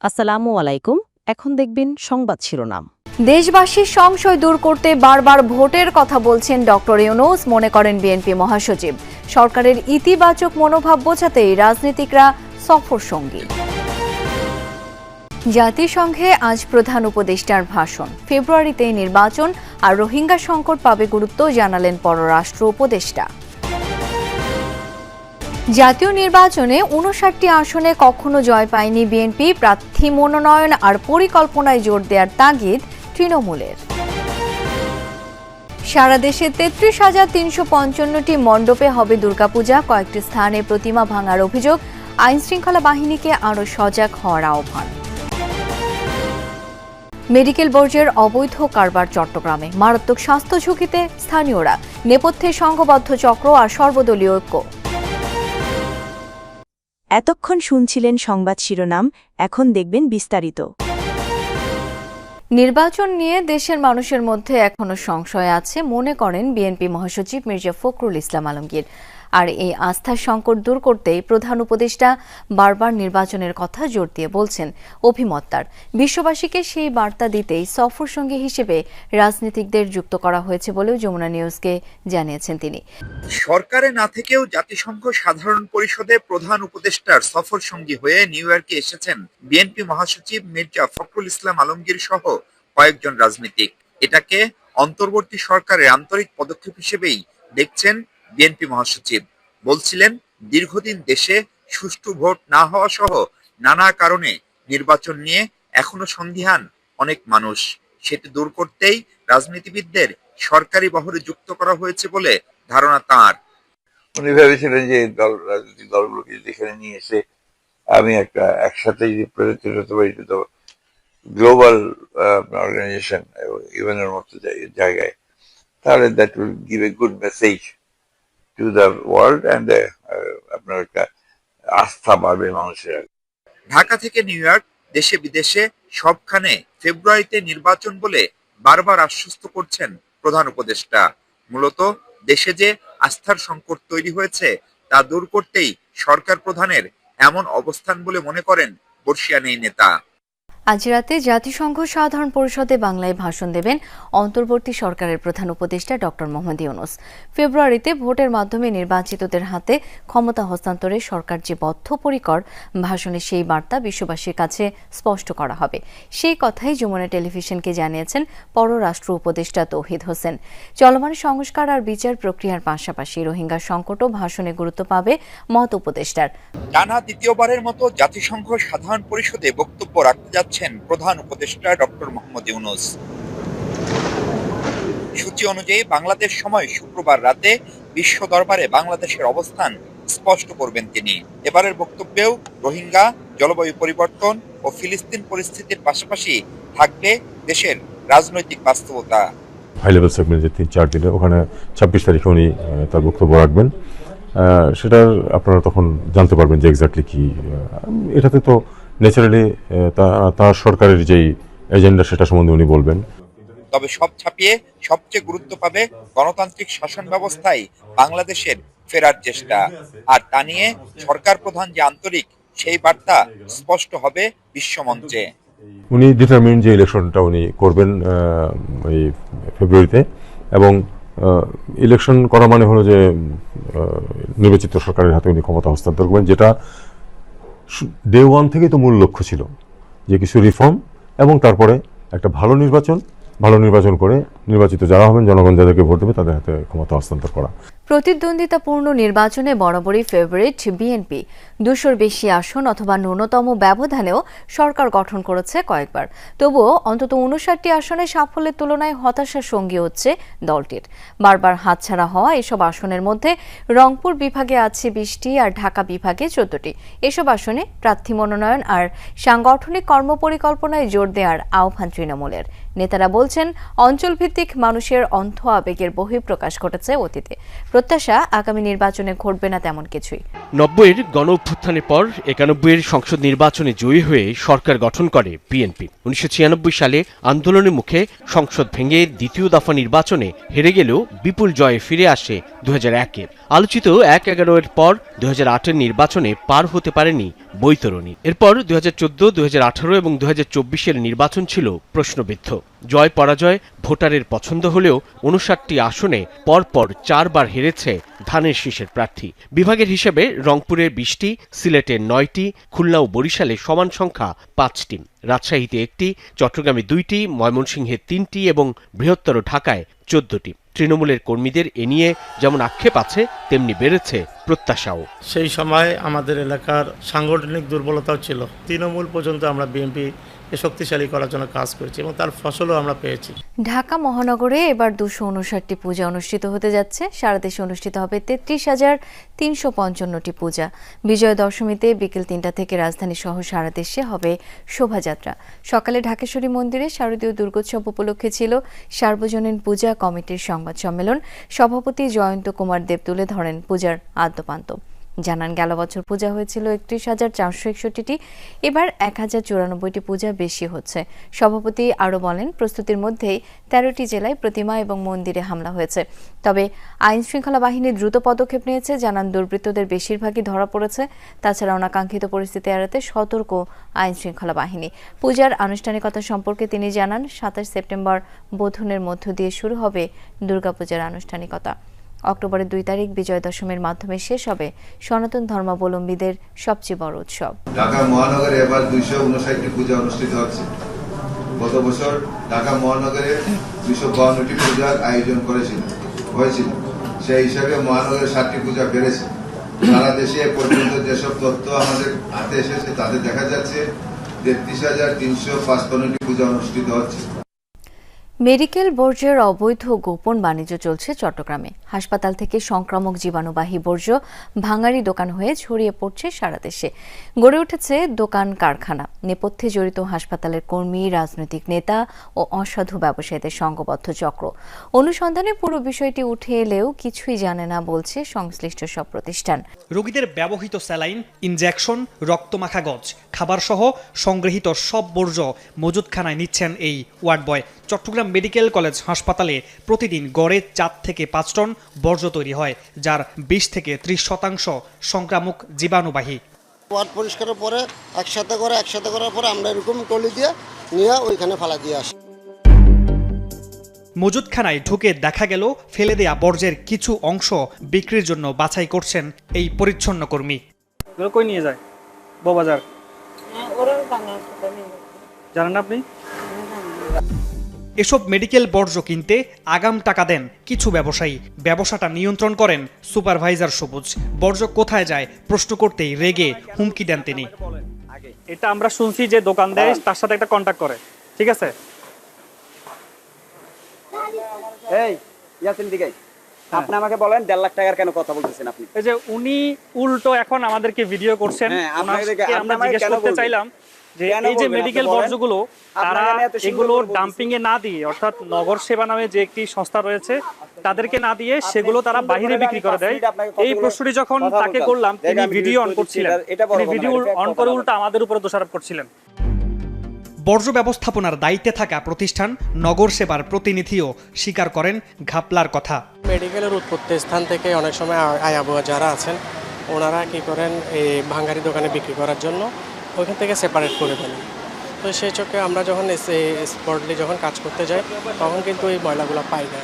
আসসালামু আলাইকুম। এখন দেখবেন সংবাদ শিরোনাম। দেশবাসীর সংশয় দূর করতে বারবার ভোটের কথা বলছেন ডক্টর ইউনূস, মনে করেন বিএনপি মহাসচিব। সরকারের ইতিবাচক মনোভাব বোঝাতেই রাজনীতিকরা সফর সঙ্গী। জাতিসংঘে আজ প্রধান উপদেষ্টার ভাষণ। ফেব্রুয়ারিতে নির্বাচন আর রোহিঙ্গা সংকট পাবে গুরুত্ব, জানালেন পররাষ্ট্র উপদেষ্টা। জাতীয় নির্বাচনে ৫৯টি আসনে কখনো জয় পায়নি বিএনপি। প্রার্থী মনোনয়ন আর পরিকল্পনায় জোর দেওয়ার তাগিদ তৃণমূলের। সারা দেশে ৩৩,৩৫৫টি মণ্ডপে হবে দুর্গাপূজা। কয়েকটি স্থানে প্রতিমা ভাঙার অভিযোগ। আইনশৃঙ্খলা বাহিনীকে আরও সজাগ হওয়ার আহ্বান। মেডিকেল বোর্ডের অবৈধ কারবার চট্টগ্রামে। মারাত্মক স্বাস্থ্য ঝুঁকিতে স্থানীয়রা। নেপথ্যে সংঘবদ্ধ চক্র আর সর্বদলীয় ঐক্য। এতক্ষণ শুনছিলেন সংবাদ শিরোনাম, এখন দেখবেন বিস্তারিত। নির্বাচন নিয়ে দেশের মানুষের মধ্যে এখনো সংশয় আছে, মনে করেন বিএনপি মহাসচিব মির্জা ফখরুল ইসলাম আলমগীর। আর এই আস্থার সংকট দূর করতেই প্রধান উপদেষ্টা বারবার নির্বাচনের কথা জোর দিয়ে বলছেন। অভিমত তার। বিশ্ববাসীকে সেই বার্তা দিতেই সফর সঙ্গী হিসেবে রাজনীতিকদের যুক্ত করা হয়েছে বলেও যমুনা নিউজকে জানিয়েছেন তিনি। সরকারে না থেকেও জাতিসংঘ সাধারণ পরিষদে প্রধান উপদেষ্টার সফর সঙ্গী হয়ে নিউ ইয়র্কে এসেছেন বিএনপি মহাসচিব মির্জা ফখরুল ইসলাম আলমগীর সহ কয়েকজন রাজনীতিক। এটাকে অন্তর্বর্তী সরকারের আন্তরিক পদক্ষেপ হিসেবেই দেখছেন বিএনপি মহাসচিব। বলছিলেন, দীর্ঘদিন দেশে সুষ্ঠু ভোট না হওয়া সহ নানা কারণে নির্বাচন নিয়ে এখনো সন্দিহান অনেক মানুষ। সেটি দূর করতেই রাজনীতিবিদদের সরকারি বহরে যুক্ত করা হয়েছে বলে ধারণা তাঁর। উনি ভেবেছিলেন যে রাজনৈতিক দলগুলোকে যেখানে নিয়ে এসে আমি একসাথে রিপ্রেজেন্টেটিভ হতে পারি গ্লোবাল অর্গানাইজেশন ইউএনের মতো জায়গায়, তাহলে that will give a good message to the world and আপনার একটা আস্থা বাড়বে মানুষের। ঢাকা থেকে নিউ ইয়র্ক, দেশে বিদেশে সবখানে ফেব্রুয়ারিতে নির্বাচন বলে বারবার আশ্বস্ত করছেন প্রধান উপদেষ্টা। মূলত দেশে যে আস্থার সংকট তৈরি হয়েছে তা দূর করতেই সরকার প্রধানের এমন অবস্থান বলে মনে করেন বর্ষিয়ান এই নেতা। আজ রাতে জাতিসংঘ সাধারণ পরিষদে বাংলায় ভাষণ দেবেন অন্তর্বর্তী সরকারের প্রধান উপদেষ্টা ডক্টর মোহাম্মদ ইউনূস। ফেব্রুয়ারিতে ভোটের মাধ্যমে নির্বাচিতদের হাতে ক্ষমতা হস্তান্তরে সরকার যে বদ্ধপরিকর, ভাষণে সেই বার্তা বিশ্ববাসীর কাছে স্পষ্ট করা হবে। সেই কথাই যমুনা টেলিভিশনকে জানিয়েছেন পররাষ্ট্র উপদেষ্টা তৌহিদ হোসেন। চলমান সংস্কার আর বিচার প্রক্রিয়ার পাশাপাশি রোহিঙ্গা সংকটও ভাষণে গুরুত্ব পাবে মত উপদেষ্টার। টানা দ্বিতীয়বারের মতো জাতিসংঘ সাধারণ পরিষদে বক্তব্য রাখতে যাচ্ছেন প্রধান উপদেষ্টা ডক্টর মোহাম্মদ ইউনূস। সূচি অনুযায়ী বাংলাদেশ সময় শুক্রবার রাতে বিশ্ব দরবারে বাংলাদেশের অবস্থান স্পষ্ট করবেন তিনি। এবারের বক্তব্যেও রোহিঙ্গা, জলবায়ু পরিবর্তন ও ফিলিস্তিন পরিস্থিতির পাশাপাশি থাকবে দেশের রাজনৈতিক বাস্তবতা। হাই লেভেল সেগমেন্ট যে ৩-৪ দিনে, ওখানে ২৬ তারিখে উনি তার বক্তব্য রাখবেন। সেটা আপনারা তখন জানতে পারবেন যে এক্স্যাক্টলি কি। এটাতে তো ন্যাচারালি তার সরকারের যেই এজেন্ডা সেটা সম্বন্ধে উনি বলবেন। তবে সব ছাপিয়ে সবচেয়ে গুরুত্ব পাবে গণতান্ত্রিক শাসন ব্যবস্থায় বাংলাদেশের ফেরার চেষ্টা। আর তা নিয়ে সরকার প্রধান যে আন্তরিক, সেই বার্তা স্পষ্ট হবে বিশ্বমঞ্চে। উনি ডিটারমিন যে ইলেকশনটা উনি করবেন এই ফেব্রুয়ারিতে, এবং ইলেকশন করা মানে হলো যে নির্বাচিত সরকারের হাতে উনি ক্ষমতা হস্তান্তর করবেন, যেটা ডে ওয়ান থেকেই তো মূল লক্ষ্য ছিল যে কিছু রিফর্ম এবং তারপরে একটা ভালো নির্বাচন করে নির্বাচিত যারা হবেন, জনগণ যাদেরকে ভোট দেবে তাদের হাতে ক্ষমতা হস্তান্তর করা। প্রতিদ্বন্দ্বিতাপূর্ণ নির্বাচনে বরাবরই ফেভারিট বিএনপি। ২০০-র বেশি আসন অথবা ন্যূনতম ব্যবধানেও সরকার গঠন করেছে কয়েকবার। তবুও অন্তত ৫৯টি আসনে সাফল্যের তুলনায় হতাশার সঙ্গী হচ্ছে দলটির। বারবার হাতছাড়া হওয়া এসব আসনের মধ্যে রংপুর বিভাগে আছে ২০টি আর ঢাকা বিভাগে ১৪টি। এসব আসনে প্রার্থী মনোনয়ন আর সাংগঠনিক কর্মপরিকল্পনায় জোর দেওয়ার আহ্বান তৃণমূলের। নেতারা বলছেন, অঞ্চলভিত্তিক মানুষের অন্ধ আবেগের বহিঃপ্রকাশ ঘটেছে অতীতে। প্রত্যাশা আগামী নির্বাচনে ঘটবে না তেমন কিছুই। ৯০-এর গণ অভ্যুত্থানের পর ৯১-এর সংসদ নির্বাচনে জয়ী হয়ে সরকার গঠন করে বিএনপি। ১৯৯৬ সালে আন্দোলনের মুখে সংসদ ভেঙে দ্বিতীয় দফা নির্বাচনে হেরে গেলেও বিপুল জয়ে ফিরে আসে ২০০১-এর। আলোচিত ১/১১-এর পর ২০০৮-এর নির্বাচনে পার হতে পারেনি বৈতরণী। এরপর ২০১৪, ২০১৮ এবং ২০২৪-এর নির্বাচন ছিল প্রশ্নবিদ্ধ। জয় পরাজয় ভোটারের পছন্দ হলেও ৫৯টি আসনে পরপর ৪ বার হেরেছে ধানের শীষের প্রার্থী। বিভাগের হিসেবে রংপুরে ২০টি, সিলেটে ৯টি, খুলনা ও বরিশালে সমান সংখ্যা ৫টি, রাজশাহীতে ১টি, চট্টগ্রামে ২টি, ময়মনসিংহে ৩টি এবং বৃহত্তর ঢাকায় ১৪টি। তৃণমূলের কর্মীদের এ নিয়ে যেমন আক্ষেপ আছে তেমনি বেড়েছে প্রত্যাশাও। সেই সময় আমাদের এলাকার সাংগঠনিক দুর্বলতাও ছিল। তৃণমূল পর্যন্ত আমরা বিএনপি শক্তিশালী করার জন্য কাজ করেছি এবং তার ফসলও আমরা পেয়েছি। ঢাকা মহানগরে এবার ২৫৯টি পূজা অনুষ্ঠিত হতে যাচ্ছে। সারা দেশে অনুষ্ঠিত হবে ৩৩,৩৫৫টি পূজা। বিজয় দশমীতে বিকেল ৩টা থেকে রাজধানী সহ সারা দেশে হবে শোভাযাত্রা। সকালে ঢাকেশ্বরী মন্দিরে শারদীয় দুর্গোৎসব উপলক্ষে ছিল সার্বজনীন পূজা কমিটির সংবাদ সম্মেলন। সভাপতি জয়ন্ত কুমার দেব তুলে ধরেন পূজার আদ্যপান্ত। জানান, গেল বছর পূজা হয়েছিল ৩১,৪৬১টি, এবার ১,০৯৪টি পূজা বেশি হচ্ছে। সভাপতি আরও বলেন, প্রস্তুতির মধ্যেই ১৩টি জেলায় প্রতিমা এবং মন্দিরে হামলা হয়েছে। তবে আইন শৃঙ্খলা বাহিনী দ্রুত পদক্ষেপ নিয়েছে। জানান, দুর্বৃত্তদের বেশিরভাগই ধরা পড়েছে। তাছাড়া অনাকাঙ্ক্ষিত পরিস্থিতি এড়াতে সতর্ক আইন শৃঙ্খলা বাহিনী। পূজার আনুষ্ঠানিকতা সম্পর্কে তিনি জানান, ২৭ সেপ্টেম্বর বোধনের মধ্য দিয়ে শুরু হবে দুর্গাপূজার আনুষ্ঠানিকতা। অক্টোবরের ২ তারিখ বিজয় দশমীর মাধ্যমে শেষ হবে সনাতন ধর্মাবলম্বীদের সবচেয়ে বড় উৎসব। ঢাকা মহানগরে এবার ২৫৯টি পূজা অনুষ্ঠিত হচ্ছে। গত বছর ঢাকা মহানগরে ২৫২টি পূজার আয়োজন হয়েছিল। সেই হিসাবে মহানগরে 7টি পূজা বেড়েছে। সারা দেশে এ পর্যন্ত যেসব তথ্য আমাদের হাতে এসেছে তাতে দেখা যাচ্ছে ৩৩,৩৫৫টি পূজা অনুষ্ঠিত হচ্ছে। মেডিকেল বর্জ্যের অবৈধ গোপন বাণিজ্য চলছে চট্টগ্রামে। হাসপাতাল থেকে সংক্রামক জীবাণুবাহী বর্জ্য ভাঙারি দোকান হয়ে ছড়িয়ে পড়ছে সারা দেশে। গড়ে উঠেছে দোকান কারখানা। নেপথ্যে জড়িত হাসপাতালের কর্মী, রাজনৈতিক নেতা ও অসাধু ব্যবসায়ীদের সংঘবদ্ধ চক্র। অনুসন্ধানে পুরো বিষয়টি উঠে এলেও কিছুই জানে না বলছে সংশ্লিষ্ট সব প্রতিষ্ঠান। রোগীদের ব্যবহৃত স্যালাইন, ইনজেকশন, রক্তমাখা গজ, খাবারসহ সংগৃহীত সব বর্জ্য মজুতখানায় নিচ্ছেন এই ward boy. Chittagong medical college হাসপাতালে প্রতিদিন গড়ে ৪ থেকে ৫ টন বর্জ্য তৈরি হয়, যার ২০ থেকে ৩০% সংক্রামক জীবাণুবাহী। ওয়ার্ড পরিষ্কারের পরে একসাথে করার পরে আমরা এরকম টলি দিয়ে নিয়ে ওইখানে ফালা দিয়ে আসি। মজুতখানায় ঢুকে দেখা গেল ফেলে দেয়া বর্জ্যের কিছু অংশ বিক্রির জন্য বাছাই করছেন এই পরিচ্ছন্ন কর্মী। কই নিয়ে যায়? বউবাজার। জানেন আপনি? এসব মেডিকেল বর্জ্য কিনতে আগাম টাকা দেন কিছু ব্যবসায়ী। ব্যবসাটা নিয়ন্ত্রণ করেন সুপারভাইজার সবুজ। বর্জ্য কোথায় যায় প্রশ্ন করতেই রেগে হুমকি দেন তিনি। এটা আমরা শুনছি যে দোকান দেয়, তার সাথে একটা কন্ট্যাক্ট করে, ঠিক আছে? এই ইয়াসিন দিগাই, আপনি আমাকে বলেন ১.৫ লাখ টাকার কেন কথা বলতেছেন আপনি? এই যে উনি উল্টো এখন আমাদেরকে ভিডিও করছেন। আমরা জিজ্ঞেস করতে চাইলাম যে এই যে মেডিকেল বর্জ্যগুলো তারা এগুলো ডাম্পিং এ না দিয়ে, অর্থাৎ নগর সেবা নামে যে একটি সংস্থা রয়েছে তাদেরকে না দিয়ে সেগুলো তারা বাইরে বিক্রি করে দেয়। এই প্রশ্নটি যখন তাকে করলাম, তিনি ভিডিও অন করছিলেন। তিনি ভিডিও অন করে উল্টা আমাদের উপরে দোষারোপ করছিলেন। বর্জ্য ব্যবস্থাপনার দায়িত্বে থাকা প্রতিষ্ঠান নগর সেবার প্রতিনিধিও স্বীকার করেন ঘাপলার কথা। মেডিকেলের উৎপত্তি স্থান থেকে অনেক সময় আয়াবুয়া যারা আছেন ওনারা কি করেন, এই ভাঙ্গারি দোকানে বিক্রি করার জন্য ওইখান থেকে সেপারেট করে ফেলেন। তো সেই চোখে আমরা যখন স্পটলি যখন কাজ করতে যাই তখন কিন্তু এই ময়লাগুলো পাই না।